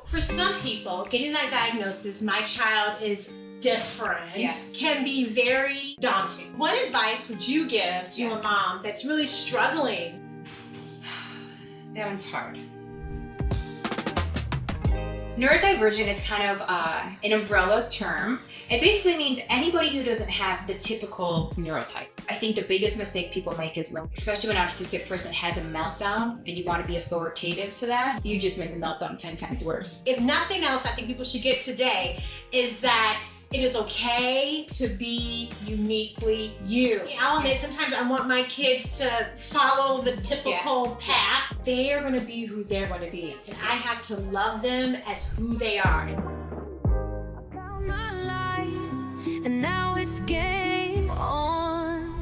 For some people, getting that diagnosis, my child is different, can be very daunting. What advice would you give to a mom that's really struggling? That one's hard. Neurodivergent is kind of an umbrella term. It basically means anybody who doesn't have the typical neurotype. I think the biggest mistake people make is when, especially when an autistic person has a meltdown and you want to be authoritative to that, you just make the meltdown 10 times worse. If nothing else, I think people should get today is that it is okay to be uniquely you. I'll admit, sometimes I want my kids to follow the typical path. They are going to be who they're going to be. And I have to love them as who they are. And now it's game on.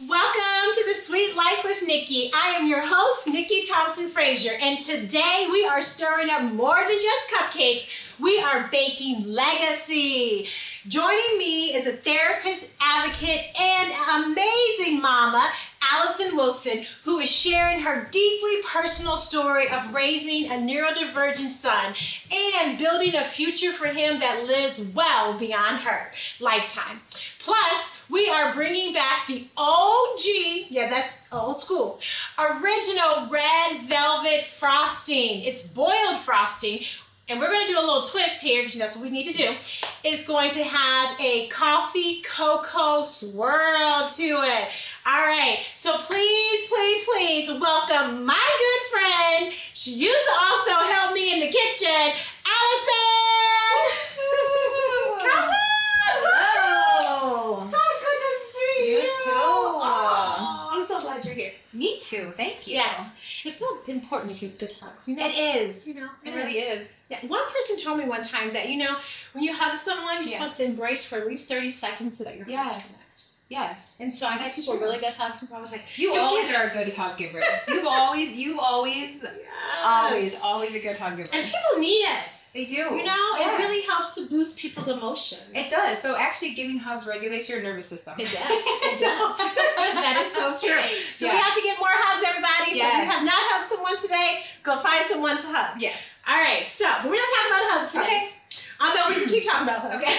Welcome to the Sweet Life with Nikki. I am your host, Nikki Thompson-Frazier, and today we are stirring up more than just cupcakes. We are baking legacy. Joining me is a therapist, advocate, and amazing mama, Alison Wilson, who is sharing her deeply personal story of raising a neurodivergent son and building a future for him that lives well beyond her lifetime. Plus, we are bringing back the OG, that's old school, original red velvet frosting. It's boiled frosting. And we're going to do a little twist here, because that's what we need to do. It's going to have a coffee cocoa swirl to it. All right, so please welcome my good friend. She used to also help me in the kitchen, Alison! Come on! Hello! So good to see you. You too. I'm so glad you're here. Me too, thank you. Yes. It's so important to give good hugs, It is. It really is. Yeah. One person told me one time that, when you hug someone, you're supposed to embrace for at least 30 seconds so that your hearts connect. Yes. And so I got people really good hugs, and I was like, You always are a good hug giver. You've always a good hug giver. And people need it. They do. It really helps to boost people's emotions. It does. So actually giving hugs regulates your nervous system. It does. It does. That is so true. So we have to get more hugs, everybody. So if you have not hugged someone today, go find someone to hug. Yes. All right. So, but we're not talking about hugs today. Okay. Although we can keep talking about hugs. Okay.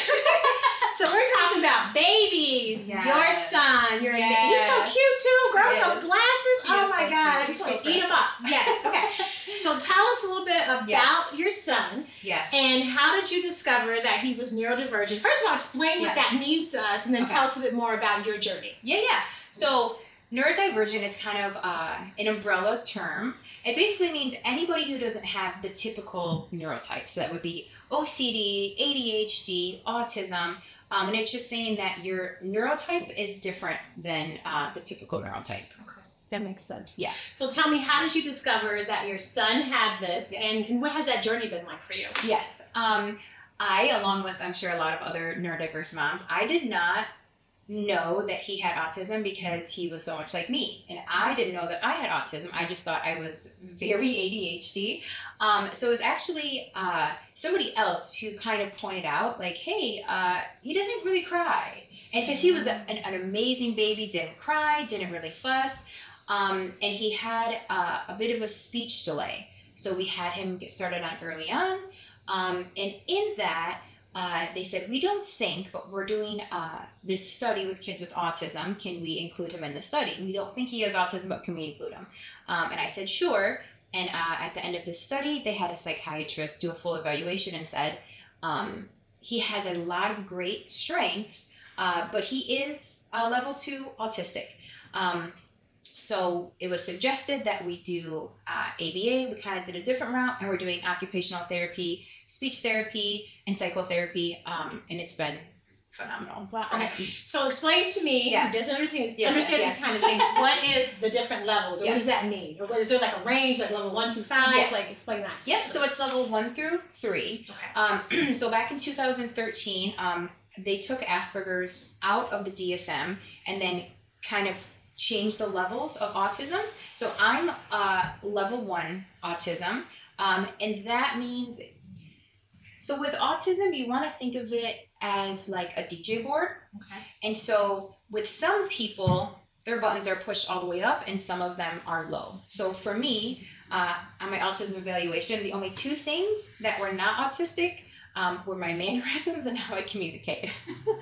So we're talking about babies. Yes. Your son. He's so cute too. Girl with those glasses. Oh my God. I just want to eat him up. Yes. Okay. So tell us a little bit about your son. Yes. And how did you discover that he was neurodivergent? First of all, explain what that means to us, and then tell us a bit more about your journey. Yeah. So neurodivergent is kind of an umbrella term. It basically means anybody who doesn't have the typical neurotypes. So that would be OCD, ADHD, autism. And it's just saying that your neurotype is different than the typiul neurotype. Okay. That makes sense. Yeah. So tell me, how did you discover that your son had this, and what has that journey been like for you? Yes. I, along with I'm sure a lot of other neurodiverse moms, I did not know that he had autism because he was so much like me. And I didn't know that I had autism. I just thought I was very ADHD. So it was actually somebody else who kind of pointed out, like, hey, he doesn't really cry. And because he was an amazing baby, didn't cry, didn't really fuss. And he had a bit of a speech delay. So we had him get started on early on. And in that, they said, we don't think, but we're doing this study with kids with autism. Can we include him in the study? We don't think he has autism, but can we include him? And I said, sure. And at the end of this study, they had a psychiatrist do a full evaluation and said, he has a lot of great strengths, but he is level 2 autistic. So it was suggested that we do ABA. We kind of did a different route, and we're doing occupational therapy, speech therapy, and psychotherapy, and it's been phenomenal. Wow. Okay. So explain to me, who doesn't understand these kind of things, what is the different levels, or what does that mean? Or is there like a range, like level 1 through 5? Yes. Like, explain that to Yep, us. so it's level 1 through 3. Okay. So back in 2013, they took Asperger's out of the DSM and then kind of changed the levels of autism. So I'm level 1 autism, and that means, so with autism, you want to think of it as like a DJ board. Okay. And so with some people, their buttons are pushed all the way up and some of them are low. So for me, on my autism evaluation, the only 2 things that were not autistic were my mannerisms and how I communicate.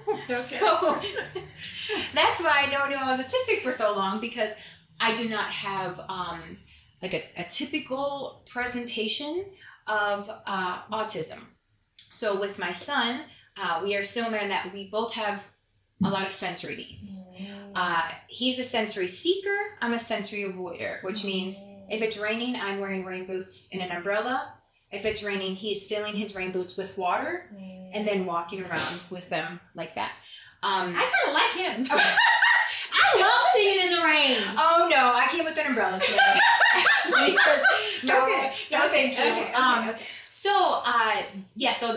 Okay. So that's why no one knew I was autistic for so long, because I do not have like a typical presentation of autism. So with my son, we are similar in that we both have a lot of sensory needs. He's a sensory seeker, I'm a sensory avoider, which means if it's raining, I'm wearing rain boots and an umbrella. If it's raining, he's filling his rain boots with water and then walking around with them like that. I kind of like him. I love singing in the rain. Oh no, I came with an umbrella today. Actually, no, thank you. Okay. So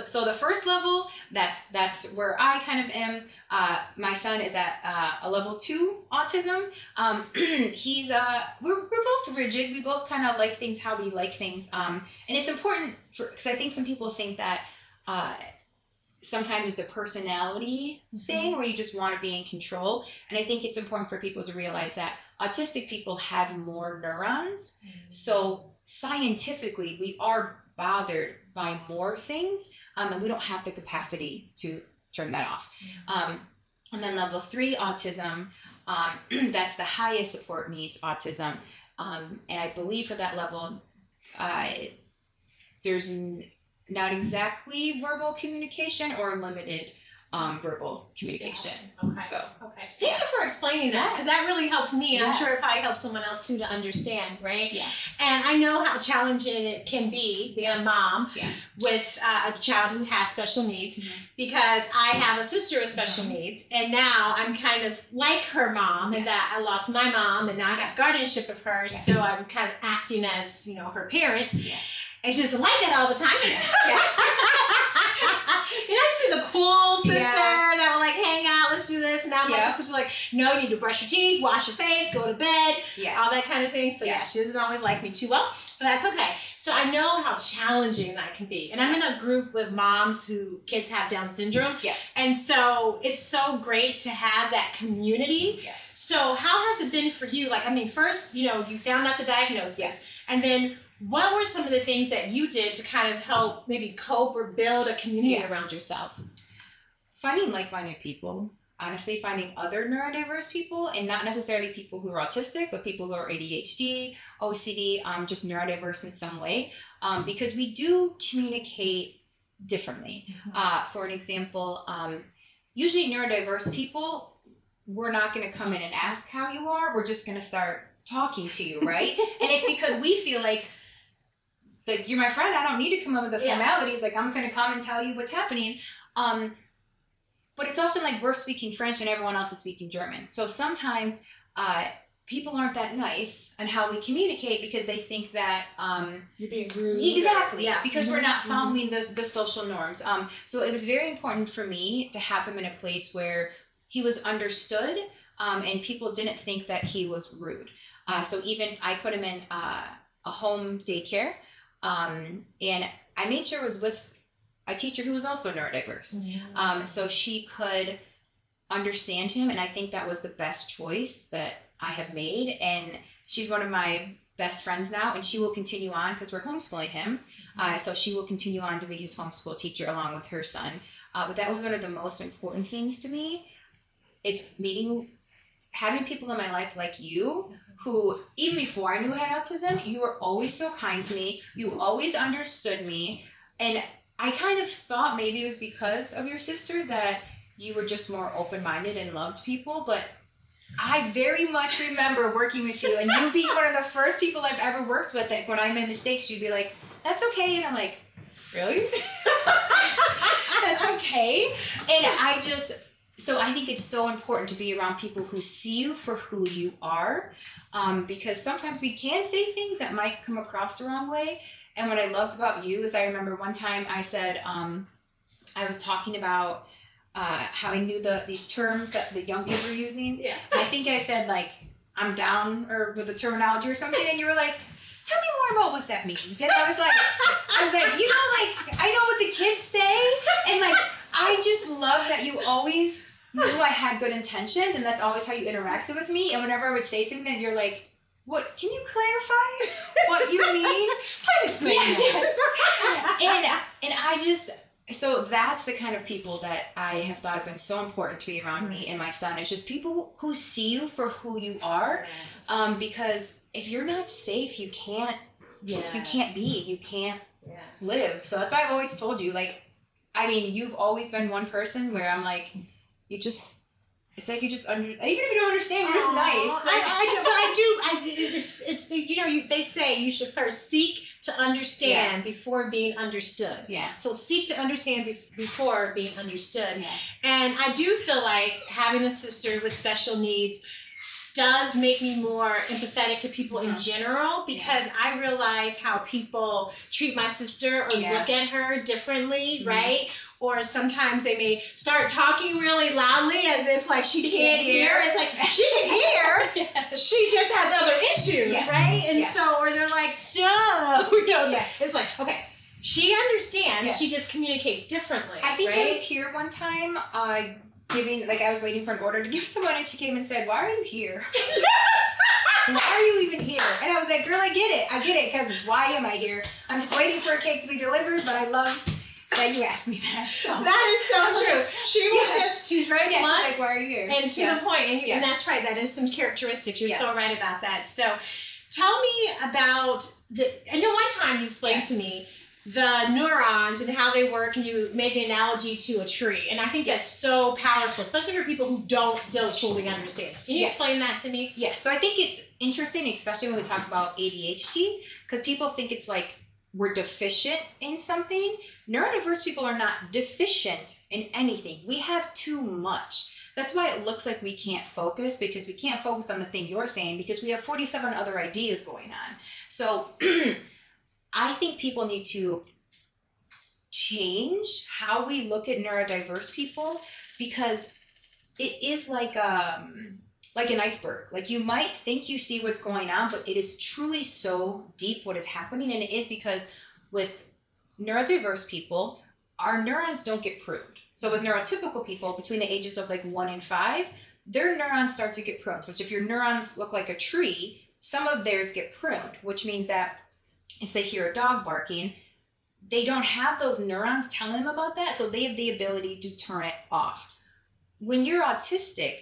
so the first level, that's where I kind of am. My son is at a level 2 autism. He's we're both rigid. We both kind of like things how we like things. And it's important because I think some people think that sometimes it's a personality thing where you just want to be in control. And I think it's important for people to realize that autistic people have more neurons. So scientifically, we are bothered by more things, and we don't have the capacity to turn that off. And then level 3 autism, that's the highest support needs autism. And I believe for that level, there's not exactly verbal communication or limited verbal communication. Okay. So Thank you for explaining that, because that really helps me, and I'm sure it Yes. probably helps someone else too to understand, right? Yeah. And I know how challenging it can be being a mom with a child who has special needs, because I have a sister with special needs, and now I'm kind of like her mom in that I lost my mom, and now I have guardianship of her, so I'm kind of acting as, her parent. Yeah. And she doesn't like that all the time. I used to be the cool sister that would like hang out, let's do this. And now my sister's like, no, you need to brush your teeth, wash your face, go to bed, all that kind of thing. So she doesn't always like me too well, but that's okay. So I know how challenging that can be. And I'm in a group with moms who kids have Down syndrome. Yeah. And so it's so great to have that community. Yes. So how has it been for you? Like, I mean, first, you found out the diagnosis, and then what were some of the things that you did to kind of help maybe cope or build a community around yourself? Finding like-minded people. Honestly, finding other neurodiverse people, and not necessarily people who are autistic, but people who are ADHD, OCD, just neurodiverse in some way, because we do communicate differently. For an example, usually neurodiverse people, we're not going to come in and ask how you are. We're just going to start talking to you, right? And it's because we feel like you're my friend. I don't need to come up with the formalities. Like, I'm just going to come and tell you what's happening. But it's often like we're speaking French and everyone else is speaking German. So sometimes people aren't that nice on how we communicate because they think that you're being rude. Exactly. Because we're not following the social norms. So it was very important for me to have him in a place where he was understood and people didn't think that he was rude. So even I put him in a home daycare, and I made sure it was with a teacher who was also neurodiverse. So she could understand him, and I think that was the best choice that I have made. And she's one of my best friends now, and she will continue on because we're homeschooling him. So she will continue on to be his homeschool teacher along with her son. But that was one of the most important things to me, is having people in my life like you, who, even before I knew I had autism, you were always so kind to me. You always understood me. And I kind of thought maybe it was because of your sister that you were just more open-minded and loved people. But I very much remember working with you, and you being one of the first people I've ever worked with. Like, when I made mistakes, you'd be like, that's okay. And I'm like, really? That's okay? And so I think it's so important to be around people who see you for who you are, because sometimes we can say things that might come across the wrong way. And what I loved about you is I remember one time I said, I was talking about how I knew these terms that the young kids were using. Yeah. And I think I said, like, I'm down or with the terminology or something, and you were like, tell me more about what that means. And I was like, I know what the kids say. And like, I just love that you always knew I had good intentions, and that's always how you interacted with me. And whenever I would say something that you're like, what, can you clarify what you mean? Please explain Yes. And I just, so that's the kind of people that I have thought have been so important to be around me and my son. It's just people who see you for who you are. Because if you're not safe, you can't be, you can't live. So that's why I've always told you, like, I mean, you've always been one person where I'm like, you just, it's like you just even if you don't understand, you're just nice. They say you should first seek to understand before being understood. Yeah. So seek to understand before being understood. Yeah. And I do feel like having a sister with special needs does make me more empathetic to people in general, because I realize how people treat my sister or look at her differently, right? Or sometimes they may start talking really loudly as if like she can't hear. It's like, she can hear. She just has other issues, right? And so, or they're like, it's like, okay, she understands. She just communicates differently. I think I was here one time giving, like, I was waiting for an order to give someone, and she came and said, "Why are you here?" Why are you even here? And I was like, girl, I get it, because why am I here? I'm just waiting for a cake to be delivered, but I love that you asked me that. So. That is so true. She will she's very blunt. She's like, why are you here? And to the point. And that's right. That is some characteristics. You're so right about that. So tell me about I know one time you explained to me the neurons and how they work, and you made the analogy to a tree. And I think that's so powerful, especially for people who don't still fully understand. Can you explain that to me? Yes. So I think it's interesting, especially when we talk about ADHD, because people think it's like we're deficient in something. Neurodiverse people are not deficient in anything. We have too much. That's why it looks like we can't focus, because we can't focus on the thing you're saying, because we have 47 other ideas going on. So I think people need to change how we look at neurodiverse people, because it is like an iceberg. Like, you might think you see what's going on, but it is truly so deep what is happening. And it is because with neurodiverse people, our neurons don't get pruned. So with neurotypical people, between the ages of like 1 and 5, their neurons start to get pruned. Which, if your neurons look like a tree, some of theirs get pruned, which means that if they hear a dog barking, they don't have those neurons telling them about that, so they have the ability to turn it off. When you're autistic,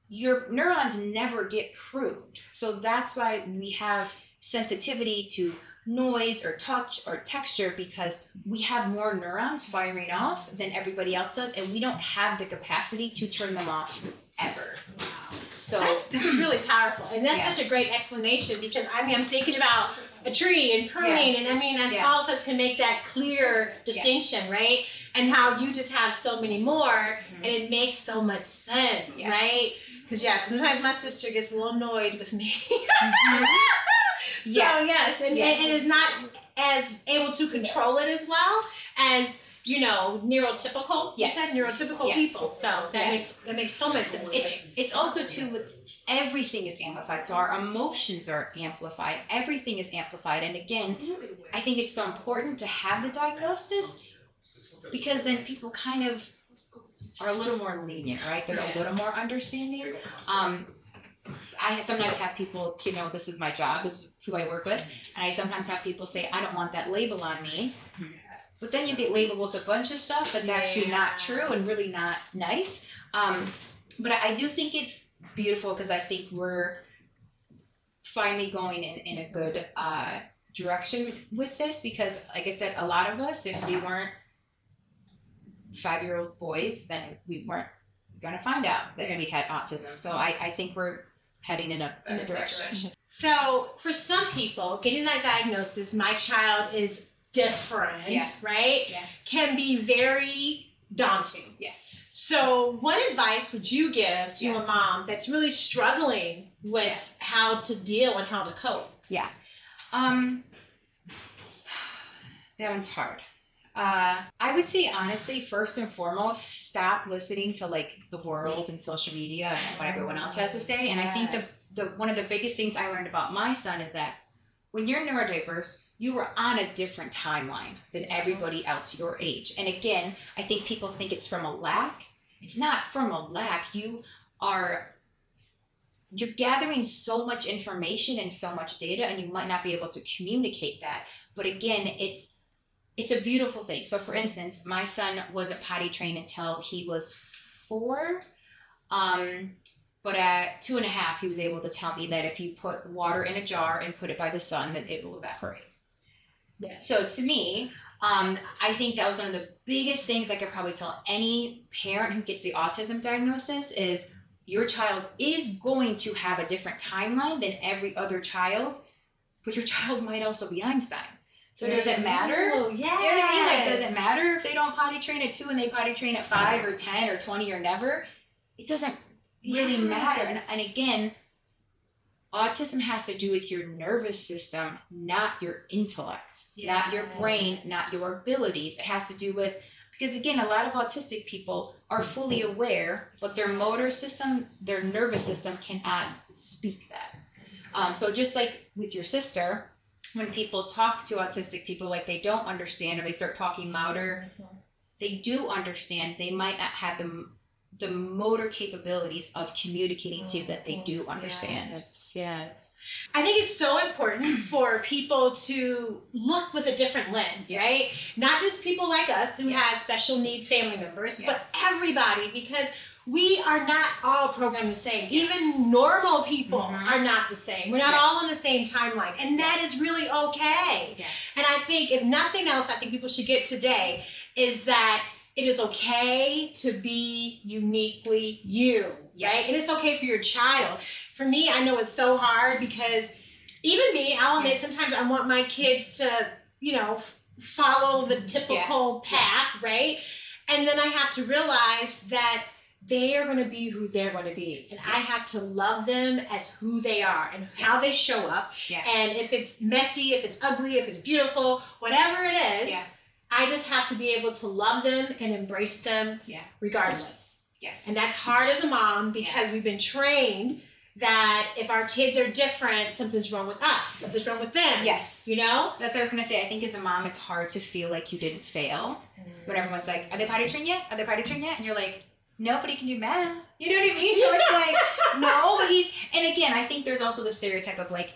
your neurons never get pruned. So that's why we have sensitivity to noise or touch or texture, because we have more neurons firing off than everybody else does, and we don't have the capacity to turn them off ever. So that's really powerful, and that's such a great explanation, because I mean, I'm thinking about a tree and pruning, and I mean, all of us can make that clear distinction, right? And how you just have so many more, and it makes so much sense, right? Because sometimes my sister gets a little annoyed with me. And is not as able to control it as well as neurotypical. You said neurotypical people, so that makes so much sense. It's also too with everything is amplified. So our emotions are amplified. Everything is amplified. And again, I think it's so important to have the diagnosis, because then people kind of are a little more lenient, right? They're a little more understanding. I sometimes have people, this is my job, this is who I work with, and I sometimes have people say, I don't want that label on me. But then you get labeled with a bunch of stuff that's actually not true and really not nice. But I do think it's beautiful, because I think we're finally going in a good direction with this, because, like I said, a lot of us, if we weren't 5-year-old boys, then we weren't going to find out that we had autism. So I think we're heading in a direction. So for some people, getting that diagnosis, my child is different, right? Yeah. Can be very daunting. Yes. So what advice would you give to a mom that's really struggling with how to deal and how to cope? Yeah. That one's hard. I would say, honestly, first and foremost, stop listening to like the world and social media and what everyone else has to say. And I think the one of the biggest things I learned about my son is that when you're neurodiverse, you are on a different timeline than everybody else your age. And again, I think people think it's from a lack. It's not from a lack. You are you're gathering so much information and so much data, and you might not be able to communicate that. But again, it's a beautiful thing. So for instance, my son wasn't potty trained until he was 4. But at 2.5, he was able to tell me that if you put water in a jar and put it by the sun, that it will evaporate. Yes. So to me, I think that was one of the biggest things I could probably tell any parent who gets the autism diagnosis is your child is going to have a different timeline than every other child, but your child might also be Einstein. So does it matter? Oh, You know what I mean? Like, does it matter if they don't potty train at 2 and they potty train at 5 or 10 or 20 or never? It doesn't really matter. And again, autism has to do with your nervous system, not your intellect, not your brain, not your abilities. It has to do with, because again, a lot of autistic people are fully aware, but their motor system, their nervous system cannot speak that. So just like with your sister, when people talk to autistic people like they don't understand, or they start talking louder, they do understand. They might not have the motor capabilities of communicating to you that they do understand. Yes. I think it's so important for people to look with a different lens, right? Not just people like us who have special needs family members, but everybody, because we are not all programmed the same. Even normal people are not the same. We're not all on the same timeline. And that is really okay. And I think if nothing else, I think people should get today is that it is okay to be uniquely you, right? And it's okay for your child. For me, I know it's so hard because even me, I'll admit, sometimes I want my kids to, you know, follow the typical path, right? And then I have to realize that they are going to be who they're going to be. And I have to love them as who they are and how they show up. And if it's messy, if it's ugly, if it's beautiful, whatever it is, I just have to be able to love them and embrace them regardless. And that's hard as a mom because we've been trained that if our kids are different, something's wrong with us, something's wrong with them. You know? That's what I was going to say. I think as a mom, it's hard to feel like you didn't fail. When everyone's like, are they potty trained yet? Are they potty trained yet? And you're like, nobody can do math. You know what I mean? So it's like, no, but and again, I think there's also the stereotype of like,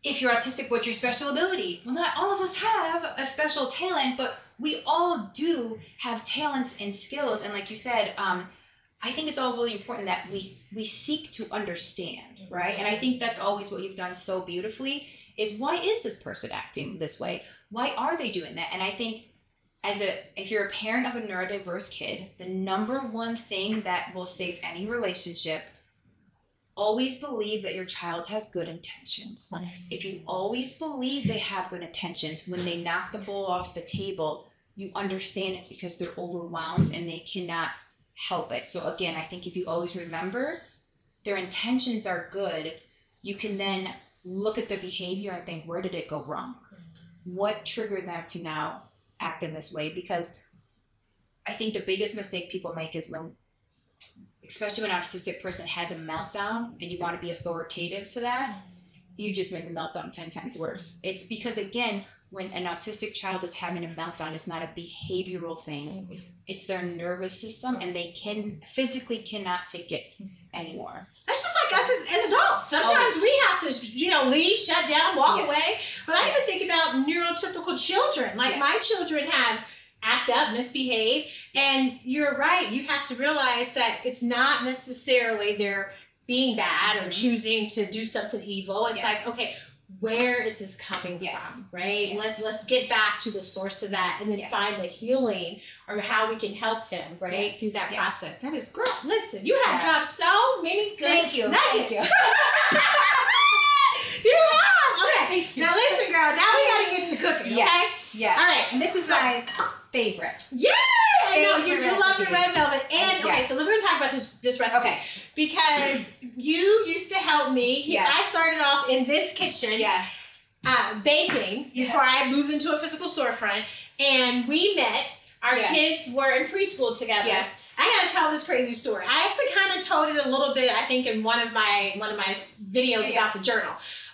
if you're autistic, what's your special ability? Well, not all of us have a special talent, but we all do have talents and skills. And like you said, I think it's all really important that we seek to understand, right? And I think that's always what you've done so beautifully is why is this person acting this way? Why are they doing that? And I think if you're a parent of a neurodiverse kid, the number one thing that will save any relationship, always believe that your child has good intentions. If you always believe they have good intentions, when they knock the bowl off the table, you understand it's because they're overwhelmed and they cannot help it. So again, I think if you always remember their intentions are good, you can then look at the behavior and think, where did it go wrong? What triggered them to now act in this way? Because I think the biggest mistake people make is when, especially when an autistic person has a meltdown and you want to be authoritative to that, you just make the meltdown 10 times worse. It's because, again, when an autistic child is having a meltdown, it's not a behavioral thing. It's their nervous system, and they physically cannot take it anymore. That's just like us as adults. Sometimes we have to, leave, shut down, walk away. But I even think about neurotypical children. Like my children have act up, misbehave. And you're right. You have to realize that it's not necessarily they're being bad or choosing to do something evil. It's like, okay, where is this coming from, right? Let's get back to the source of that and then find the healing or how we can help them, right, through that process. That is great. Listen, you have dropped so many good nuggets. Thank you. You have. Okay. Now listen, girl. Now we got to get to cooking, okay? Yes. All right. And this is my favorite. Yay! I know you do love the red velvet. And okay, so we're going to talk about this recipe. Okay. Because you used to help me. I started off in this kitchen. Baking before I moved into a physical storefront. And we met. Our kids were in preschool together. I gotta tell this crazy story. I actually kind of told it a little bit, I think, in one of my videos about the journal.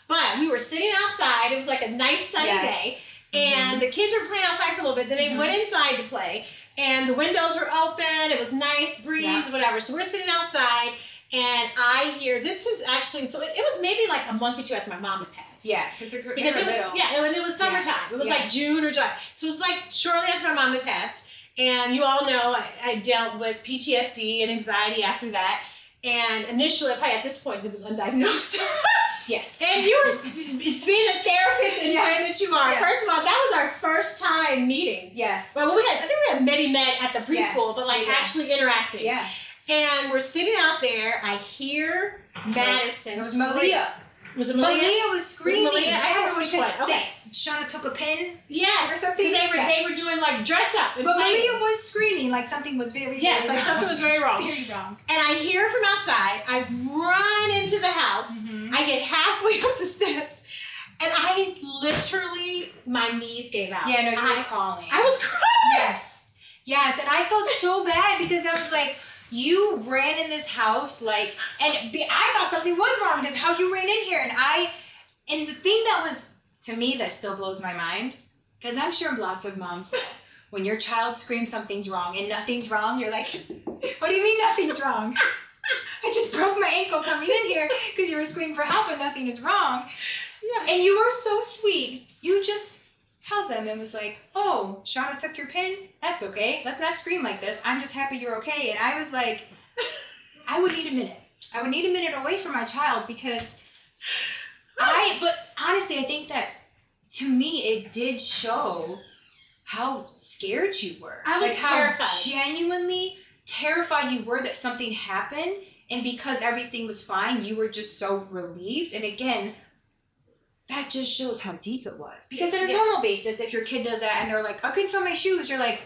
But we were sitting outside. It was like a nice sunny day. And the kids were playing outside for a little bit. Then they went inside to play. And the windows were open. It was nice breeze, whatever. So we're sitting outside. And I hear, this is actually, so it was maybe like a month or two after my mom had passed. Yeah, because it was, little. Yeah, and it was summertime. It was like June or July. So it was like shortly after my mom had passed. And you all know I dealt with PTSD and anxiety after that. And initially, probably at this point, it was undiagnosed. Yes. And you were being a therapist and saying that you are. Yes. First of all, that was our first time meeting. Yes. Well, I think we had maybe met at the preschool, but like actually interacting. Yeah. And we're sitting out there. I hear Madison. It was Malia. Was it Malia? Malia was screaming. Was Malia? I don't know which one. Okay. Shauna took a pin. Yes. Or something. They were doing like dress up. But Malia was screaming like something was very like something was very wrong. Very wrong. And I hear from outside. I run into the house. Mm-hmm. I get halfway up the steps. And I literally, my knees gave out. Yeah, no, you were crawling. I was crying. Yes. Yes, and I felt so bad because I was like, you ran in this house like, and I thought something was wrong because how you ran in here. And the thing that was, to me, that still blows my mind, because I'm sure lots of moms, when your child screams something's wrong and nothing's wrong, you're like, what do you mean nothing's wrong? I just broke my ankle coming in here because you were screaming for help and nothing is wrong. Yes. And you were so sweet. You just held them and was like, oh, Shauna took your pin? That's okay. Let's not scream like this. I'm just happy you're okay. And I was like, I would need a minute. I would need a minute away from my child because but honestly, I think that to me, it did show how scared you were. I was terrified. How genuinely terrified you were that something happened. And because everything was fine, you were just so relieved. And again, that just shows how deep it was. Because on a normal basis, if your kid does that and they're like, I couldn't find my shoes, you're like,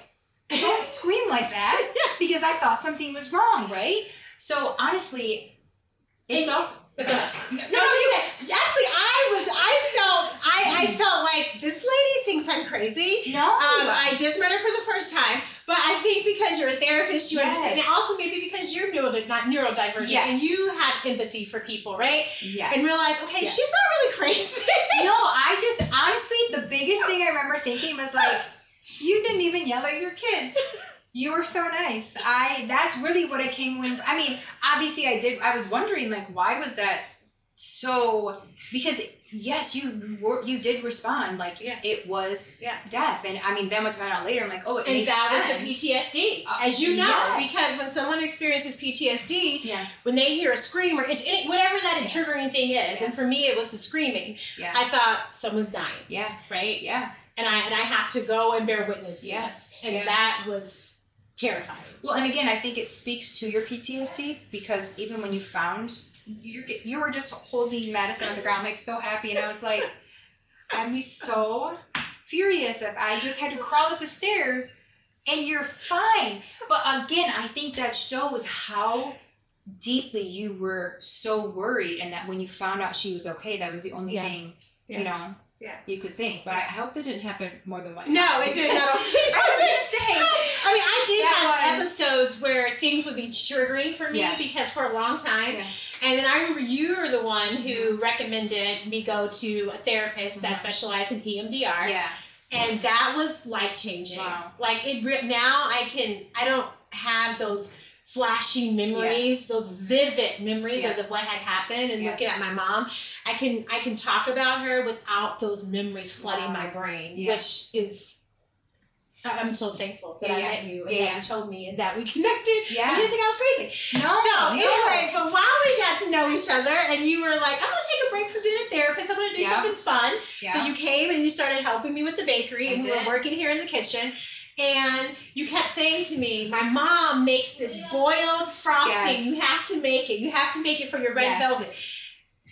don't scream like that because I thought something was wrong, right? So honestly, it's also... No, actually, I felt like this lady thinks I'm crazy. No. I just met her for the first time, but I think because you're a therapist, you understand. And also maybe because you're not neurodivergent and you have empathy for people, right? Yes. And realize, okay, she's not really crazy. No, I just, honestly, the biggest thing I remember thinking was like, you didn't even yell at your kids. You were so nice. That's really what I came when, I mean, obviously I was wondering like, why was that so, because yes, you did respond like it was death. And I mean, then what's found out later, I'm like, oh, it makes that sense. was the PTSD, as you know, because when someone experiences PTSD, when they hear a scream or whatever that triggering thing is, and for me it was the screaming, I thought someone's dying. Yeah. Right? Yeah. And I have to go and bear witness to this. And that was terrifying. Well, and again, I think it speaks to your PTSD because even when you found, you were just holding Madison on the ground, like so happy, and I was like, I'd be so furious if I just had to crawl up the stairs and you're fine. But again, I think that shows how deeply you were so worried, and that when you found out she was okay, that was the only thing, you know, you could think. But I hope that didn't happen more than once. No, it didn't. I was going to say. I mean, I did have episodes where things would be triggering for me because for a long time. Yeah. And then I remember you were the one who recommended me go to a therapist that specialized in EMDR. Yeah. And that was life-changing. Wow. Like, now I don't have those flashing memories, those vivid memories of what had happened, and looking at my mom. I can talk about her without those mememories flooding my brain, which is... I'm so thankful that I met you and that you told me and that we connected. Yeah. I didn't think I was crazy. Anyway, but while we got to know each other and you were like, I'm going to take a break from being a therapist. I'm going to do something fun. Yeah. So you came and you started helping me with the bakery and we were working here in the kitchen. And you kept saying to me, my mom makes this boiled frosting. You have to make it. You have to make it for your red velvet.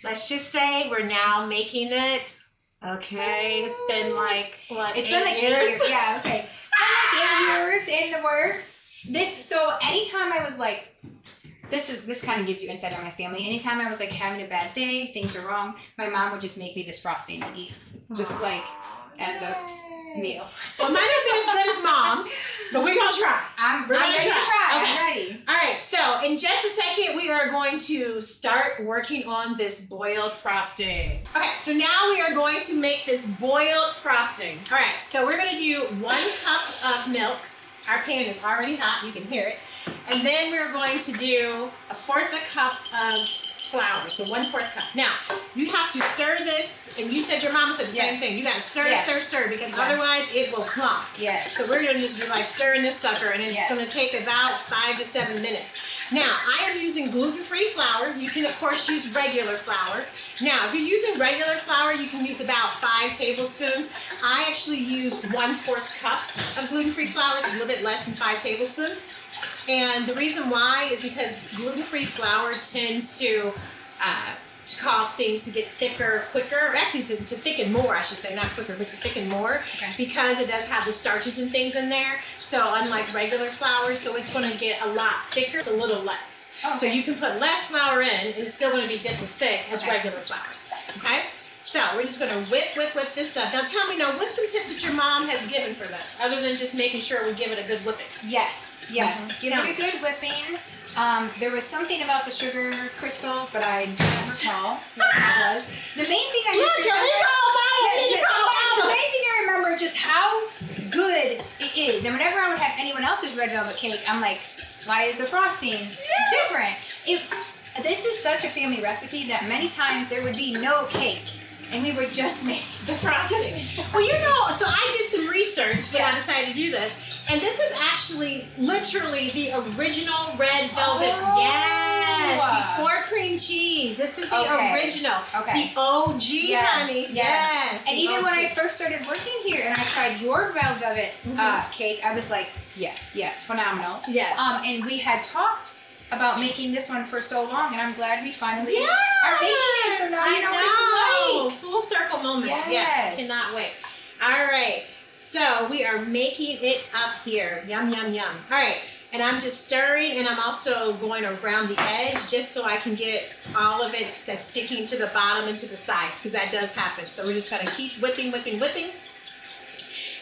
Let's just say we're now making it. Okay. It's been like, It's been like 8 years. Yeah, okay. It's been like 8 years in the works. So anytime I was like, this kind of gives you insight on my family. Anytime I was like having a bad day, things are wrong, my mom would just make me this frosting to eat. Just like as a meal. Well, mine isn't as good as mom's, but we're going to try. I'm ready to try. Okay. I'm ready. All right, so in just a second, we are going to start working on this boiled frosting. Okay, so now we are going to make this boiled frosting. All right, so we're going to do 1 cup of milk. Our pan is already hot. You can hear it. And then we're going to do 1/4 cup of flour. So 1/4 cup. Now, you have to stir this. And you said your mama said the same thing. You got to stir, stir, because otherwise it will clump. Yes. So we're going to just be like stirring this sucker. And it's going to take about 5 to 7 minutes. Now, I am using gluten-free flour. You can, of course, use regular flour. Now, if you're using regular flour, you can use about 5 tablespoons. I actually use 1/4 cup of gluten-free flour, so a little bit less than 5 tablespoons. And the reason why is because gluten-free flour tends to cause things to get thicker quicker, or actually to thicken more, I should say, not quicker, but to thicken more, because it does have the starches and things in there. So unlike regular flour, so it's going to get a lot thicker, a little less. So you can put less flour in, and it's still going to be just as thick as regular flour. Okay? So we're just going to whip this up. Now tell me, what's some tips that your mom has given for this, other than just making sure we give it a good whipping? Yes. Give it a good whipping. There was something about the sugar crystals, but I don't recall what that was. The main thing I the main thing I remember is just how good it is. And whenever I would have anyone else's red velvet cake, I'm like, why is the frosting different? This is such a family recipe that many times there would be no cake, and we would just make the frosting. Well, so I did some research when I decided to do this. And this is actually literally the original red velvet. Yes, before cream cheese. This is the original. The OG, honey. Yes. And even when I first started working here and I tried your red velvet cake, I was like, yes, phenomenal. Yes. And we had talked about making this one for so long, and I'm glad we finally are making it. So now you know what it's like. Full circle moment. Yes. Cannot wait. All right. So we are making it up here. Yum, yum, yum. All right. And I'm just stirring, and I'm also going around the edge just so I can get all of it that's sticking to the bottom and to the sides, because that does happen. So we're just going to keep whipping.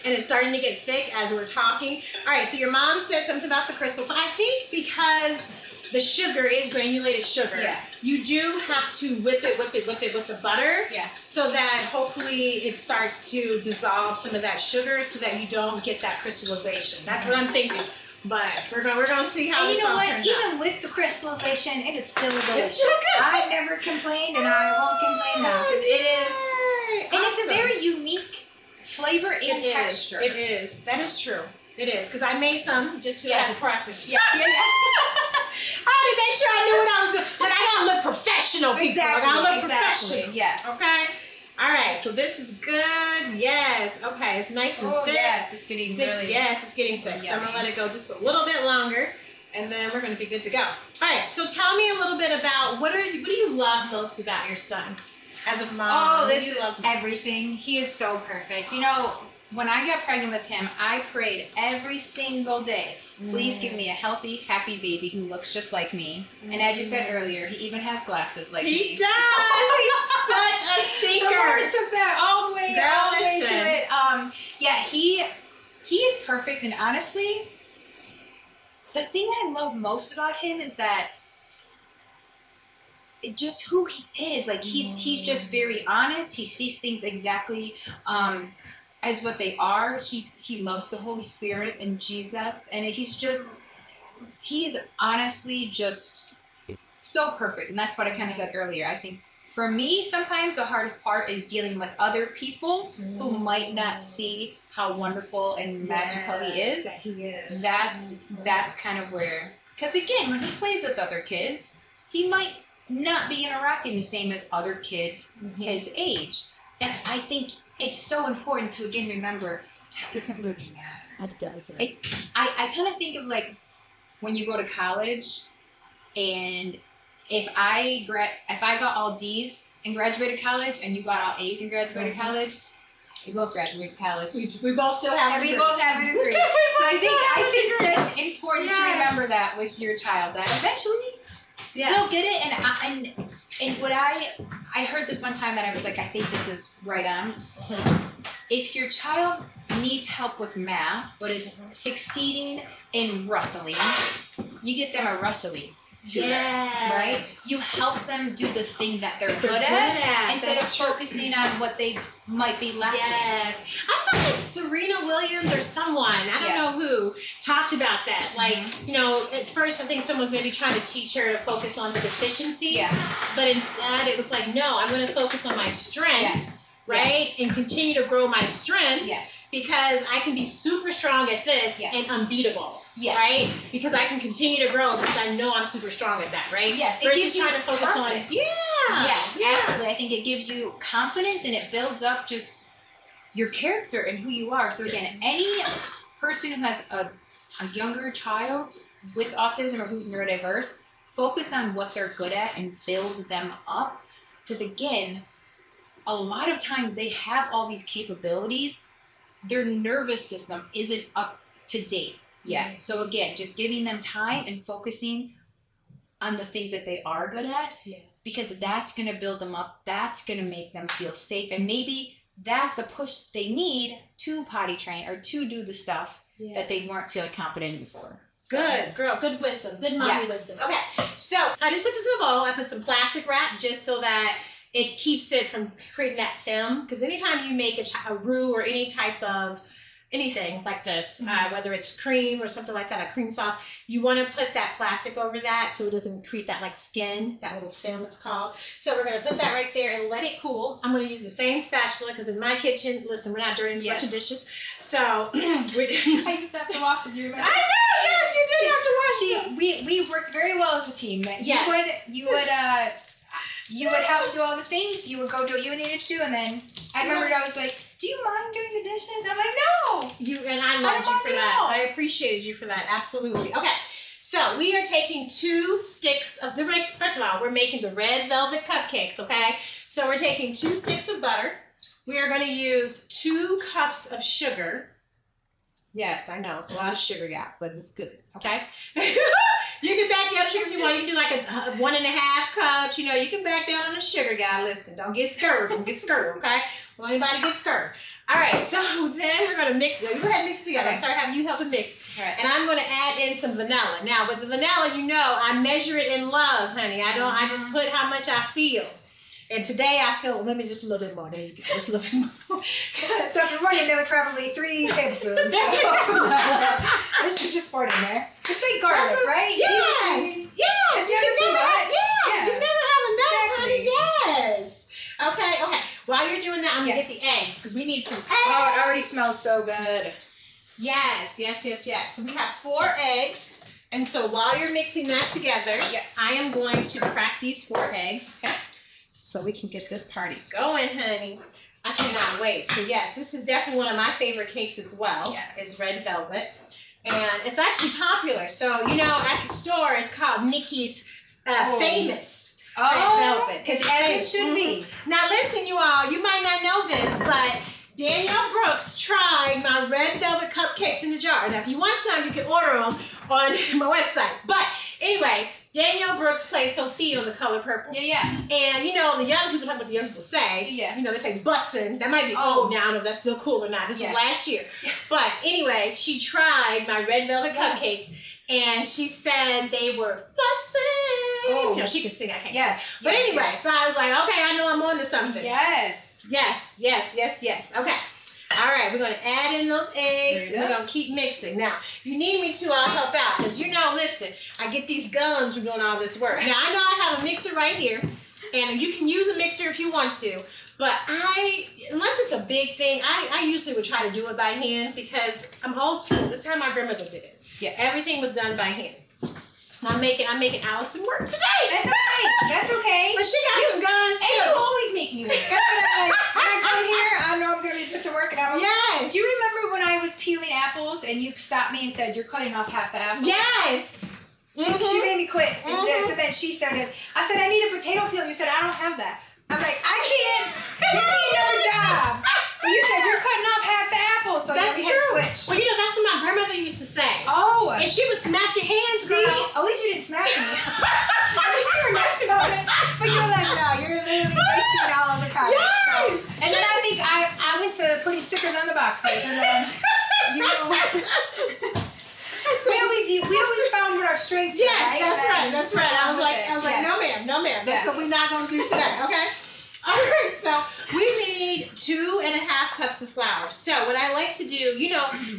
And it's starting to get thick as we're talking. All right, so your mom said something about the crystals. So I think because the sugar is granulated sugar, you do have to whip it with the butter, so that hopefully it starts to dissolve some of that sugar so that you don't get that crystallization. That's what I'm thinking. But we're gonna see how this all turns out. Even with the crystallization, it is still delicious. I never complained, and I won't complain now, because it is, and it's a very unique flavor and texture. It is. That is true. It is, because I made some just as a practice. I had to make sure I knew what I was doing. But I gotta look professional, people. Exactly. I gotta look professional. Yes. Okay. All right. So this is good. Yes. Okay. It's nice and thick. Yes, it's getting really. Yes, it's getting thick. So I'm gonna let it go just a little bit longer, and then we're gonna be good to go. All right. So tell me a little bit about what do you love most about your son as a mom? Oh, this is everything. He is so perfect. When I got pregnant with him, I prayed every single day, please give me a healthy, happy baby who looks just like me. And as you said earlier, he even has glasses like me. He does! He's such a stinker! The Lord took that all the way to it. He is perfect, and honestly, the thing I love most about him is that just who he is. Like, he's just very honest. He sees things exactly as what they are. He loves the Holy Spirit and Jesus, and he's honestly just so perfect. And that's what I kind of said earlier. I think for me, sometimes the hardest part is dealing with other people who might not see how wonderful and magical he is. That he is. That's kind of where, because again, when he plays with other kids, he might not be interacting the same as other kids his age. And I think it's so important to, again, remember that doesn't really matter. It doesn't. I kind of think of like when you go to college, and if I got all D's and graduated college, and you got all A's and graduated college, we both graduated college. We both still have a degree. We both have a degree. So I think that's important to remember that with your child, that eventually they'll get it. And what I heard this one time that I was like, I think this is right on. If your child needs help with math but is succeeding in rustling, you get them a rustling. to them, right? You help them do the thing that they're good at instead of focusing on what they might be lacking. Yes. I feel like Serena Williams or someone, I don't know who, talked about that. Like, you know, at first I think someone's maybe trying to teach her to focus on the deficiencies, but instead it was like, no, I'm going to focus on my strengths, right? And continue to grow my strengths. Because I can be super strong at this and unbeatable, right? Because I can continue to grow because I know I'm super strong at that, right? Yes, it versus trying to focus on absolutely. I think it gives you confidence and it builds up just your character and who you are. So again, any person who has a younger child with autism or who's neurodiverse, focus on what they're good at and build them up. Because again, a lot of times they have all these capabilities. Their nervous system isn't up to date yet. So again, just giving them time and focusing on the things that they are good at, because that's going to build them up. That's going to make them feel safe. And maybe that's the push they need to potty train or to do the stuff that they weren't feeling confident in before. Good girl, good wisdom, good mommy wisdom. Okay, so I just put this in a bowl. I put some plastic wrap just so that it keeps it from creating that film. Because anytime you make a roux or any type of anything like this, whether it's cream or something like that, a cream sauce, you want to put that plastic over that so it doesn't create that like skin, that little film it's called. So we're going to put that right there and let it cool. I'm going to use the same spatula because in my kitchen, listen, we're not dirtying a bunch of dishes. So I used to have to wash them. I know, yes, you did have to wash them. We worked very well as a team. You would help do all the things. You would go do what you needed to do, and then I remembered I was like, "Do you mind doing the dishes?" I'm like, "No." I loved you for that. I appreciated you for that. Absolutely. Okay, so we are taking 2 sticks of the. First of all, we're making the red velvet cupcakes. Okay, so we're taking 2 sticks of butter. We are going to use 2 cups of sugar. Yes, I know it's a lot of sugar, but it's good. Okay. You can back down sugar if you want. You can do like a 1.5 cups. You know, you can back down on the sugar, guy. Listen, don't get scared. Don't get scared, okay? Don't anybody get scared. All right, so then we're going to mix it. You go ahead and mix it together. I'm sorry, having you help it mix. Right. And I'm going to add in some vanilla. Now, with the vanilla, you know, I measure it in love, honey. I just put how much I feel. And today I feel, let me just a little bit more. There you go, just a little bit more. So if you're wondering, there was probably 3 tablespoons. This is just poured in there. Just like garlic, right? Yes. Yes. You never too much. Yes. You never have enough, Exactly. honey. Yes. Okay. While you're doing that, I'm going to get the eggs because we need some eggs. Oh, it already smells so good. Yes. So we have 4 eggs. And so while you're mixing that together, I am going to crack these 4 eggs. Okay. So we can get this party going, honey. I cannot wait. So yes, this is definitely one of my favorite cakes as well. Yes. Is red velvet. And it's actually popular. So, you know, at the store, it's called Nikki's Famous Red Velvet. As it should be. Now listen, you all, you might not know this, but Danielle Brooks tried my red velvet cupcakes in the jar. Now, if you want some, you can order them on my website. But anyway, Danielle Brooks played Sophia on The Color Purple. Yeah. And, you know, the young people, talk about the young people say, you know, they say bussin'. That might be old now. I don't know if that's still cool or not. This was last year. But anyway, she tried my red velvet cupcakes. And she said they were bussin'. Oh. You know, she could sing. I can't sing. But anyway, so I was like, okay, I know I'm on to something. Yes. Okay. All right, we're going to add in those eggs, and we're going to keep mixing. Now, if you need me to, I'll help out, because you know, listen, I get these gums from doing all this work. Now, I know I have a mixer right here, and you can use a mixer if you want to, but unless it's a big thing, I usually would try to do it by hand, because I'm old school. This is how my grandmother did it. Yes. Everything was done by hand. I'm making Alison work today. That's right. That's okay. But she got some guns too. And you always make me work. That's what I'm like. When I come here, I know I'm going to be put to work. And I'm Yes. Do you remember when I was peeling apples and you stopped me and said, "You're cutting off half the apples"? Yes. She made me quit. So then she started. I said, "I need a potato peel." You said, "I don't have that." I'm like, "I can't. Give me another job." But you said, "You're cutting off half the apples." So that's we true. had to switch. Well, you know, that's what my grandmother used to say. Oh. And she would smack your hands, girl. See? At least you didn't smack me. At least you were nice about it. But you were like, "No, you're literally wasting all of the products." Yes. So. And then I think I went to putting stickers on the boxes. And you know. We always found what our strengths. Yes, that's right. I was like, yes. no ma'am. That's Yes. what we're not gonna do today, okay? All right, so we need 2.5 cups of flour. So what I like to do,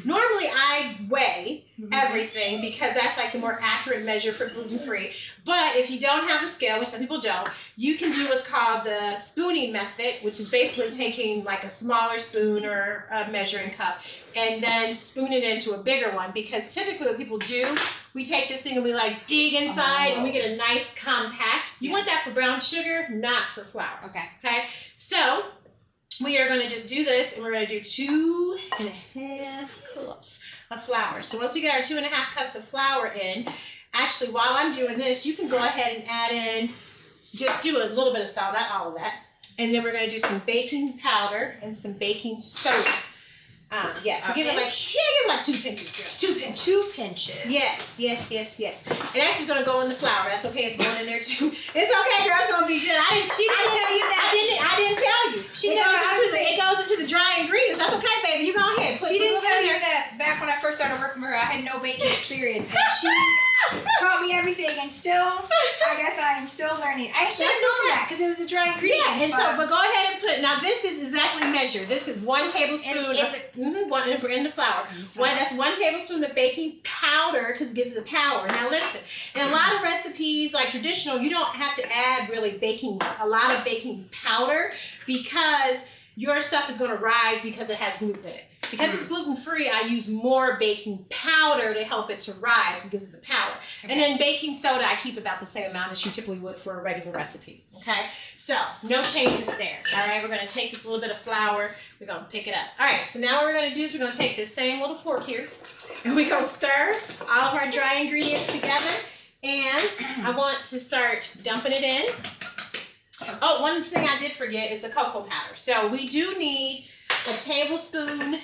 normally I weigh everything because that's like the more accurate measure for gluten-free. But if you don't have a scale, which some people don't, you can do what's called the spooning method, which is basically taking like a smaller spoon or a measuring cup and then spoon it into a bigger one. Because typically what people do, we take this thing and we like dig inside and we get a nice compact. You want that for brown sugar, not for flour. Okay, so we are going to just do this and we're going to do 2.5 cups of flour. So once we get our 2.5 cups of flour in, actually while I'm doing this, you can go ahead and add in, just do a little bit of salt, not all of that. And then we're going to do some baking powder and some baking soda. So give it like 2 pinches, girl. 2 pinches. 2 pinches. Yes. And actually it's gonna go in the flour. That's okay. It's going in there too. It's okay, girl. It's gonna be good. She didn't tell you that. I didn't tell you. It goes into the dry ingredients. That's okay, baby. You go ahead. She didn't tell you that back when I first started working with her, I had no baking experience, and she taught me everything. And still, I guess I am still learning. I should have known that because it was a dry ingredient. Yeah, and but go ahead and put. Now this is exactly measured. This is 1 tablespoon in the flour. That's 1 tablespoon of baking powder because it gives it the power. Now listen, in a lot of recipes like traditional, you don't have to add really a lot of baking powder because your stuff is going to rise because it has gluten in it. Because it's gluten-free, I use more baking powder to help it to rise and gives it the power. Okay. And then baking soda, I keep about the same amount as you typically would for a regular recipe. Okay? So, no changes there. All right, we're going to take this little bit of flour. We're going to pick it up. All right, so now what we're going to do is we're going to take this same little fork here, and we're going to stir all of our dry ingredients together. And I want to start dumping it in. Oh, one thing I did forget is the cocoa powder. So, we do need a tablespoon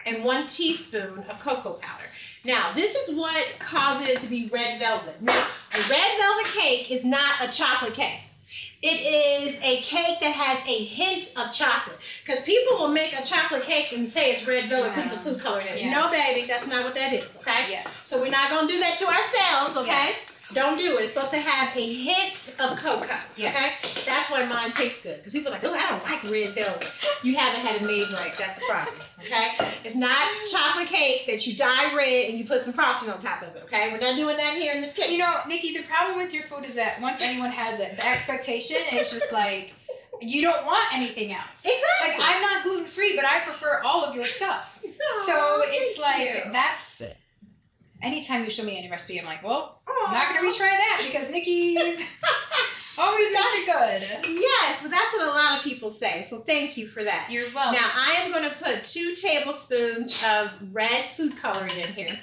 and 1 teaspoon of cocoa powder. Now, this is what causes it to be red velvet. Now, a red velvet cake is not a chocolate cake. It is a cake that has a hint of chocolate. Because people will make a chocolate cake and say it's red velvet because of food coloring in it. No, baby, that's not what that is, okay? Yes. So we're not going to do that to ourselves, okay? Yes. Don't do it. It's supposed to have a hint of cocoa, okay? That's why mine tastes good. Because people are like, oh, I don't like red velvet. You haven't had it made right. That's the problem, okay? It's not chocolate cake that you dye red and you put some frosting on top of it, okay? We're not doing that here in this kitchen. You know, Nikki, the problem with your food is that once anyone has it, the expectation is just like, you don't want anything else. Exactly. Like, I'm not gluten-free, but I prefer all of your stuff. So it's like, that's... Anytime you show me any recipe, I'm like, well, I'm not going to retry that because Nikki's always makes it good. Yes, but that's what a lot of people say. So thank you for that. You're welcome. Now, I am going to put 2 tablespoons of red food coloring in here.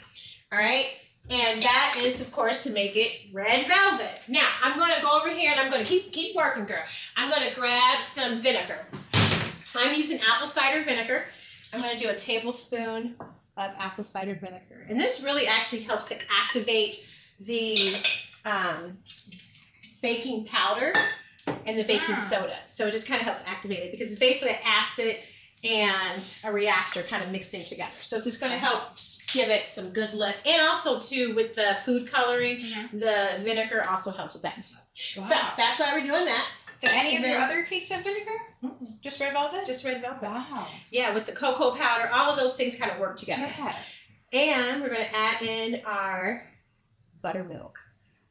All right? And that is, of course, to make it red velvet. Now, I'm going to go over here and I'm going to keep working, girl. I'm going to grab some vinegar. I'm using apple cider vinegar. I'm going to do a tablespoon of apple cider vinegar. And this really actually helps to activate the baking powder and the baking soda. So it just kind of helps activate it because it's basically an acid and a reactor kind of mixed in together. So it's just going to help give it some good lift. And also, too, with the food coloring, the vinegar also helps with that as well. Wow. So that's why we're doing that. Do any of your other cakes have vinegar? Just red velvet? Just red velvet. Wow. Yeah, with the cocoa powder, all of those things kind of work together. Yes. And we're going to add in our buttermilk.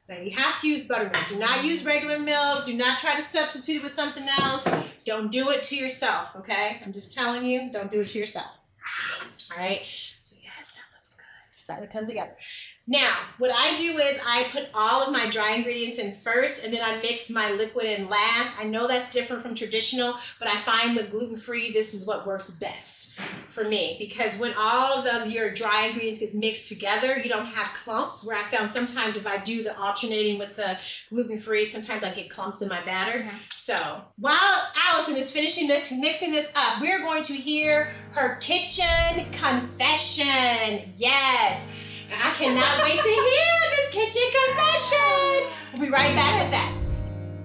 Now, you have to use buttermilk. Do not use regular milk. Do not try to substitute it with something else. Don't do it to yourself, okay? I'm just telling you, don't do it to yourself. All right? So, yes, that looks good. Starting to come together. Now, what I do is I put all of my dry ingredients in first, and then I mix my liquid in last. I know that's different from traditional, but I find with gluten-free, this is what works best for me. Because when all of your dry ingredients get mixed together, you don't have clumps, where I found sometimes if I do the alternating with the gluten-free, sometimes I get clumps in my batter. So, while Alison is finishing mixing this up, we're going to hear her kitchen confession. Yes. I cannot wait to hear this kitchen confession. We'll be right back with that.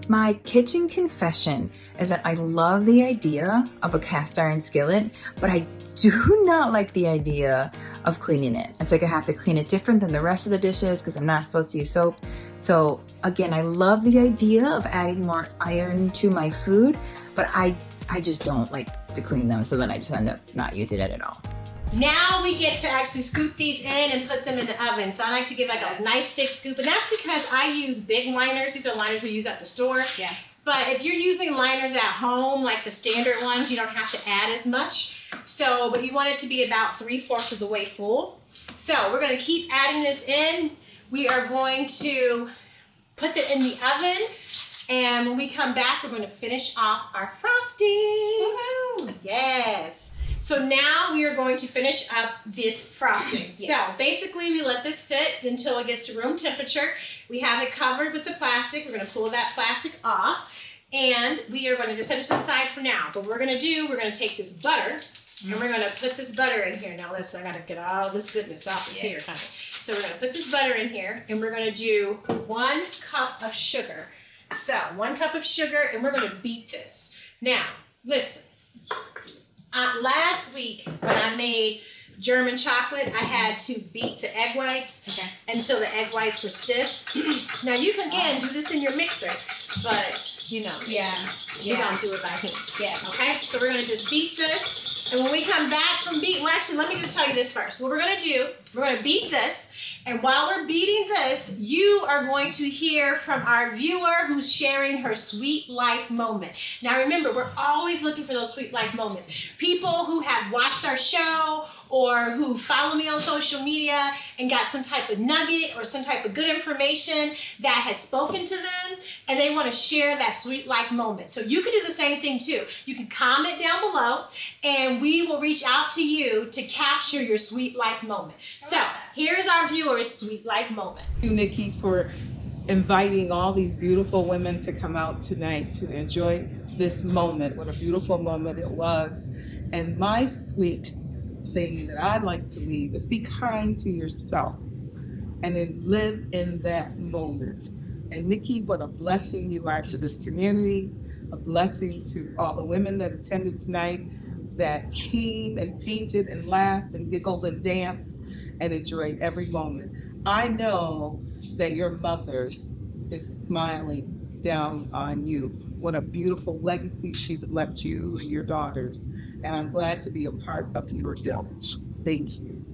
My kitchen confession is that I love the idea of a cast iron skillet, but I do not like the idea of cleaning it. It's like I have to clean it different than the rest of the dishes because I'm not supposed to use soap. So again, I love the idea of adding more iron to my food, but I just don't like to clean them. So then I just end up not using it at all. Now we get to actually scoop these in and put them in the oven. So I like to give like a nice big scoop, and that's because I use big liners. These are liners we use at the store. Yeah. But if you're using liners at home, like the standard ones, you don't have to add as much. So, but you want it to be about 3/4 of the way full. So we're gonna keep adding this in. We are going to put it in the oven, and when we come back, we're gonna finish off our frosting. Woohoo! Yes. So now we are going to finish up this frosting. Yes. So basically we let this sit until it gets to room temperature. We have it covered with the plastic. We're going to pull that plastic off, and we are going to just set it to the side for now. But we're going to take this butter, and we're going to put this butter in here. Now listen, I got to get all this goodness off of here, honey. So we're going to put this butter in here, and we're going to do 1 cup of sugar. So 1 cup of sugar, and we're going to beat this. Now, listen. Last week when I made German chocolate, I had to beat the egg whites until the egg whites were stiff. Now you can again do this in your mixer, but you know, we don't do it by hand. Yeah. Okay. So we're gonna just beat this, and when we come back from beating, well, actually, let me just tell you this first. What we're gonna do, we're gonna beat this. And while we're beating this, you are going to hear from our viewer who's sharing her sweet life moment. Now remember, we're always looking for those sweet life moments. People who have watched our show or who follow me on social media and got some type of nugget or some type of good information that has spoken to them, and they want to share that sweet life moment. So you can do the same thing too. You can comment down below, and we will reach out to you to capture your sweet life moment. So here's our viewer's sweet life moment. Thank you, Nikki, for inviting all these beautiful women to come out tonight to enjoy this moment. What a beautiful moment it was. And my sweet thing that I'd like to leave is be kind to yourself and then live in that moment. And Nikki, what a blessing you are to this community, a blessing to all the women that attended tonight, that came and painted and laughed and giggled and danced and enjoyed every moment. I know that your mother is smiling down on you. What a beautiful legacy she's left you and your daughters. And I'm glad to be a part of your village. Thank you.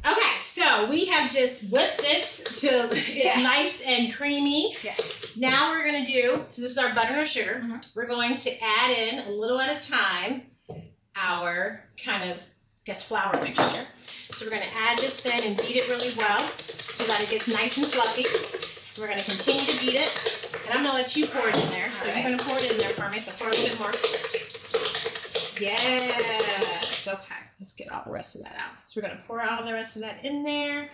Okay, so we have just whipped this till it's nice and creamy. Yes. Now we're gonna do, so this is our butter and our sugar. We're going to add in a little at a time our kind of, flour mixture. So we're gonna add this in and beat it really well so that it gets nice and fluffy. We're gonna continue to beat it. And I'm gonna let you pour it in there. So you're gonna pour it in there for me, so pour a bit more. Yes, okay. Let's get all the rest of that out. So we're gonna pour all the rest of that in there,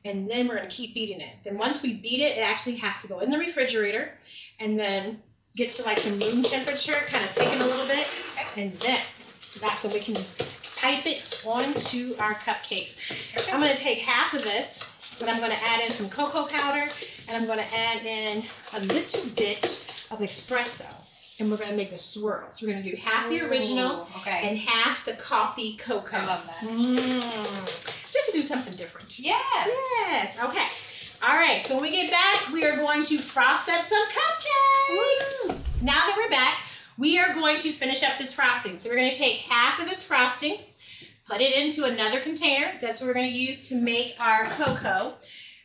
and then we're gonna keep beating it. Then once we beat it, it actually has to go in the refrigerator and then get to like some room temperature, kind of thicken a little bit, and then that's so we can type it onto our cupcakes. I'm gonna take half of this, but I'm gonna add in some cocoa powder, and I'm gonna add in a little bit of espresso, and we're gonna make a swirl. So we're gonna do half the original and half the coffee cocoa. I love that. Just to do something different. Yes. Yes, okay. All right, so when we get back, we are going to frost up some cupcakes. Woo. Now that we're back, we are going to finish up this frosting. So we're gonna take half of this frosting, put it into another container. That's what we're gonna use to make our cocoa.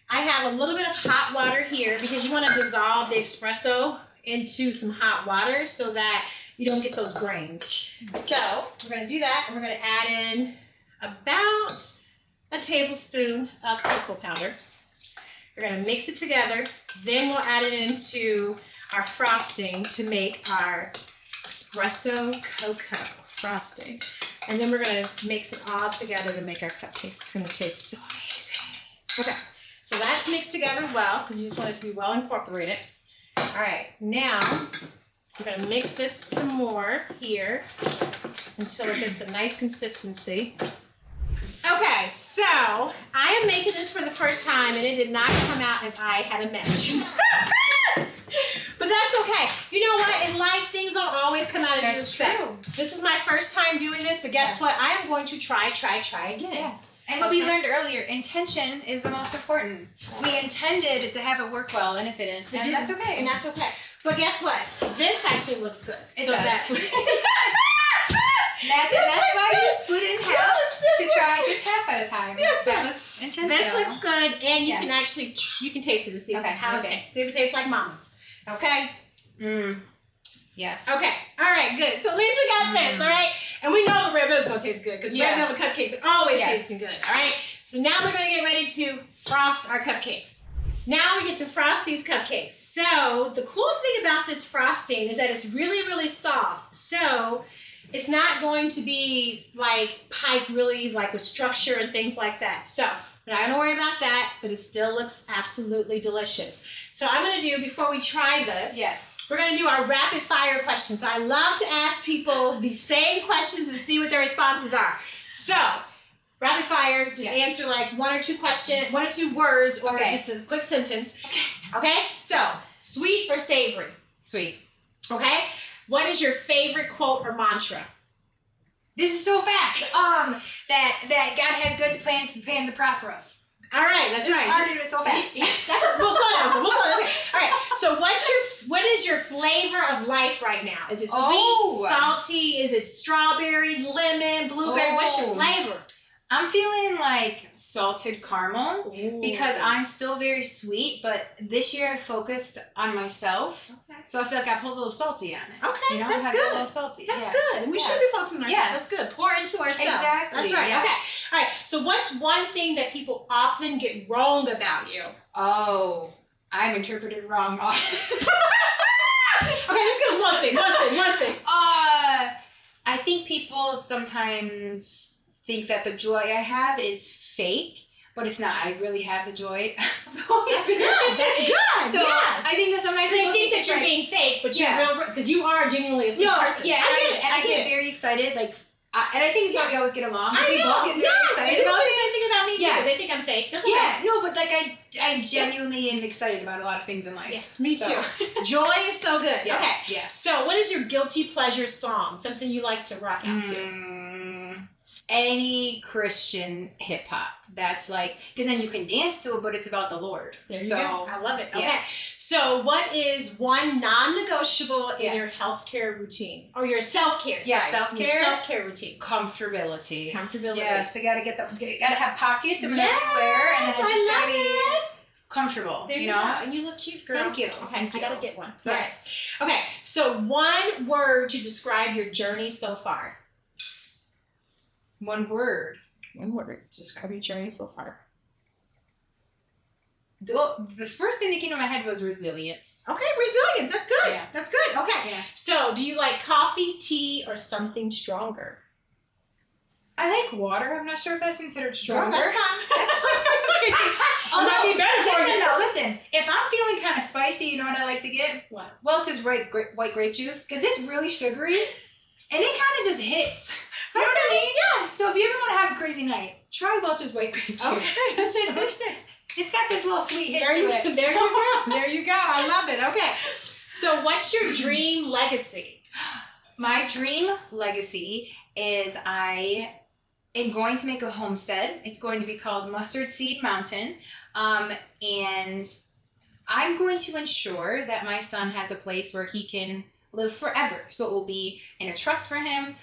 I have a little bit of hot water here because you wanna dissolve the espresso into some hot water so that you don't get those grains. So we're gonna do that, and we're gonna add in about a tablespoon of cocoa powder. We're gonna mix it together, then we'll add it into our frosting to make our espresso cocoa frosting. And then we're gonna mix it all together to make our cupcakes. It's gonna taste so amazing. Okay, so that's mixed together well, because you just want it to be well incorporated. All right, now we're gonna mix this some more here until it gets a nice consistency. Okay, so I am making this for the first time, and it did not come out as I had imagined. But that's okay. You know what? In life, things don't always come out as you That's expect. true. This is my first time doing this, but guess Yes. what? I am going to try again. Yes. And what we learned earlier, intention is the most important. We intended to have it work well, and it didn't. And that's okay. And that's okay. But guess what? This actually looks good. It so does. That, That's why you split in half This to try just half at a time. Yes, That right. was intentional. this looks good, and you Yes. can actually you can taste it and see Okay, how it okay. tastes. See if it tastes like mama's. Okay. Yes. Okay. All right. Good. So at least we got this. All right. And we know the red velvet's gonna taste good because red Yes. velvet cupcakes are always Yes. tasting good. All right. So now we're gonna get ready to frost our cupcakes. Now we get to frost these cupcakes. So the coolest thing about this frosting is that it's really, really soft. So it's not going to be like piped really like with structure and things like that. So we're not gonna worry about that, but it still looks absolutely delicious. So I'm gonna do, before we try this, Yes. we're gonna do our rapid fire questions. I love to ask people the same questions and see what their responses are. So, rapid fire, just Yes. answer like one or two words, or Okay. just a quick sentence. Okay? So, sweet or savory? Sweet. Okay? What is your favorite quote or mantra? This is so fast. That God has good plans to prosper us. All right, that's Just right. hard to do it so fast. We'll slow down. Okay. All right. So, what is your flavor of life right now? Is it sweet, Oh. salty? Is it strawberry, lemon, blueberry? What's your Oh. flavor? I'm feeling like salted caramel because I'm still very sweet, but this year I focused on myself. Okay. So I feel like I put a little salty on it. Okay, You know, that's have good. a little salty. That's yeah. good. And we Yeah. should be focusing on ourselves. Yes. That's good. Pour into ourselves. Exactly, That's right. yeah. Okay. All right. So, what's one thing that people often get wrong about you? Oh, I'm interpreted wrong often. Okay, just give us one thing. One thing. I think people sometimes think that the joy I have is fake, but it's not. I really have the joy of the Holy That's Spirit. good. That's good. So yes. I think that sometimes They people think that it's you're like, being fake, but Yeah. you're real, because you are genuinely a sweet no, person. yeah, I get it. very excited, like, and I think it's why we always get along. I We know. both get very Yes. excited People about say the things. same thing about me too. Yes. They think I'm fake. That's okay. Yeah, no, but like I genuinely am excited about a lot of things in life. Yes, me too. So. Joy is so good. Yes, Okay. yes. So, what is your guilty pleasure song? Something you like to rock out to? Any Christian hip hop. That's like, because then you can dance to it, but it's about the Lord. There you so, go. I love it. yeah. Okay. So, what is one non-negotiable in Yeah. your healthcare routine or your self-care? Yeah, sorry, self-care. your self-care routine. Comfortability. Comfortability. Yes, I gotta gotta have pockets of whatever Yes, you wear, and then I I just love gotta be it. comfortable. There you you know. go. And you look cute, girl. Thank you. Okay, Thank I gotta you. get one. Yes. All right. Okay. So, one word to describe your journey so far. One word. One word to describe your journey so far. The first thing that came to my head was resilience. Okay, resilience. That's good. Yeah. That's good. Okay. Yeah. So, do you like coffee, tea, or something stronger? I like water. I'm not sure if that's considered Girl, stronger. that's fine. That's fine. Although, Might be better for listen, you. no, listen. If I'm feeling kind of spicy, you know what I like to get? What? Welch's white grape juice, because it's really sugary, and it kind of just hits. You know what I mean? Yeah. So if you ever want to have a crazy night, try Welch's white grape juice. Okay. It's got this little sweet hit There to you, it. there you go. There you go. I love it. Okay. So, what's your dream legacy? My dream legacy is I am going to make a homestead. It's going to be called Mustard Seed Mountain. And I'm going to ensure that my son has a place where he can live forever. So it will be in a trust for him.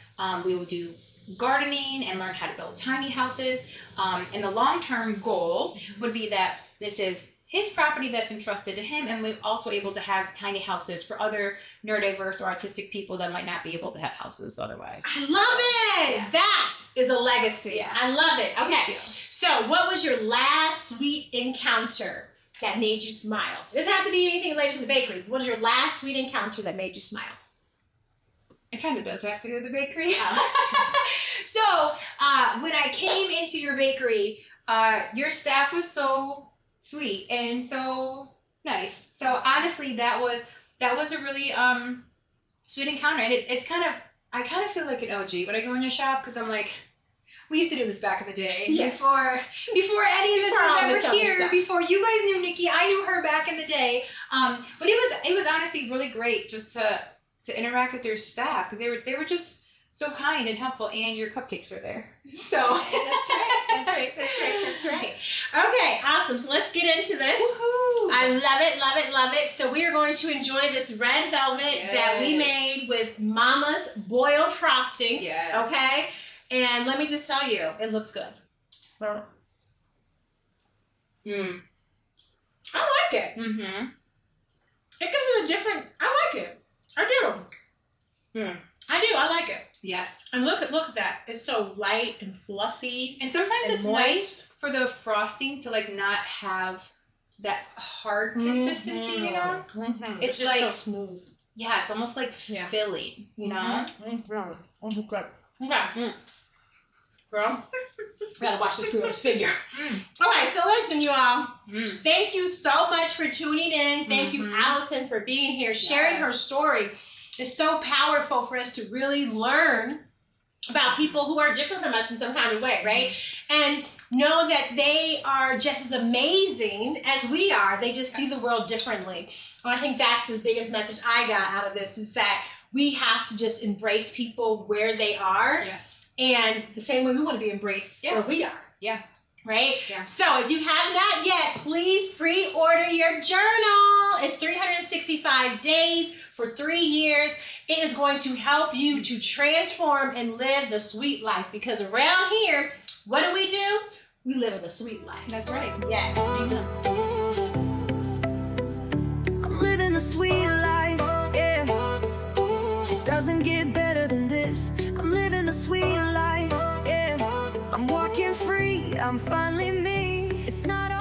We will do gardening and learn how to build tiny houses. And the long-term goal would be that this is his property that's entrusted to him, and we're also able to have tiny houses for other neurodiverse or autistic people that might not be able to have houses otherwise. I love it. Yeah. That is a legacy. Yeah. I love it. Thank Okay. you. So, what was your last sweet encounter that made you smile? It doesn't have to be anything related to the bakery. What was your last sweet encounter that made you smile? It kind of does have to go to the bakery. So, when I came into your bakery, Your staff was so sweet and so nice. So honestly, that was a really sweet encounter. And it's kind of, I kind of feel like an OG when I go in your shop, because I'm like, we used to do this back in the day, Yes. before any of this Before all was this ever other here. stuff. before you guys knew Nikki. I knew her back in the day. But it was honestly really great just to interact with your staff because they were just so kind and helpful, and your cupcakes are there. So That's right. Okay, awesome. So let's get into this. Woohoo! I love it. So we are going to enjoy this red velvet that we made with Mama's boiled frosting. Yes. Okay? And let me just tell you, it looks good. Mm. I like it. Mm-hmm. It gives it a different, I like it. I do. Mm. I like it. Yes. And look at that. It's so light and fluffy. And sometimes And it's moist. nice for the frosting to like not have that hard consistency, you know? Mm-hmm. It's just like so smooth. Yeah, it's almost like filling, you know? Okay. Girl, gotta watch this girl's figure. Okay, so listen, you all. Thank you so much for tuning in. Thank you, Alison, for being here, sharing her story. It's so powerful for us to really learn about people who are different from us in some kind of way, right? And know that they are just as amazing as we are. They just see the world differently. Well, I think that's the biggest message I got out of this, is that we have to just embrace people where they are. Yes. And the same way we want to be embraced where we are. Yeah. Right? Yeah. So if you have not yet, please pre-order your journal. It's 365 days for 3 years. It is going to help you to transform and live the sweet life, because around here, what do? We live in the sweet life. That's right. Yes. I'm living the sweet life, yeah. It doesn't get better than this. I'm living the sweet life, yeah. I'm walking free, I'm finally me. It's not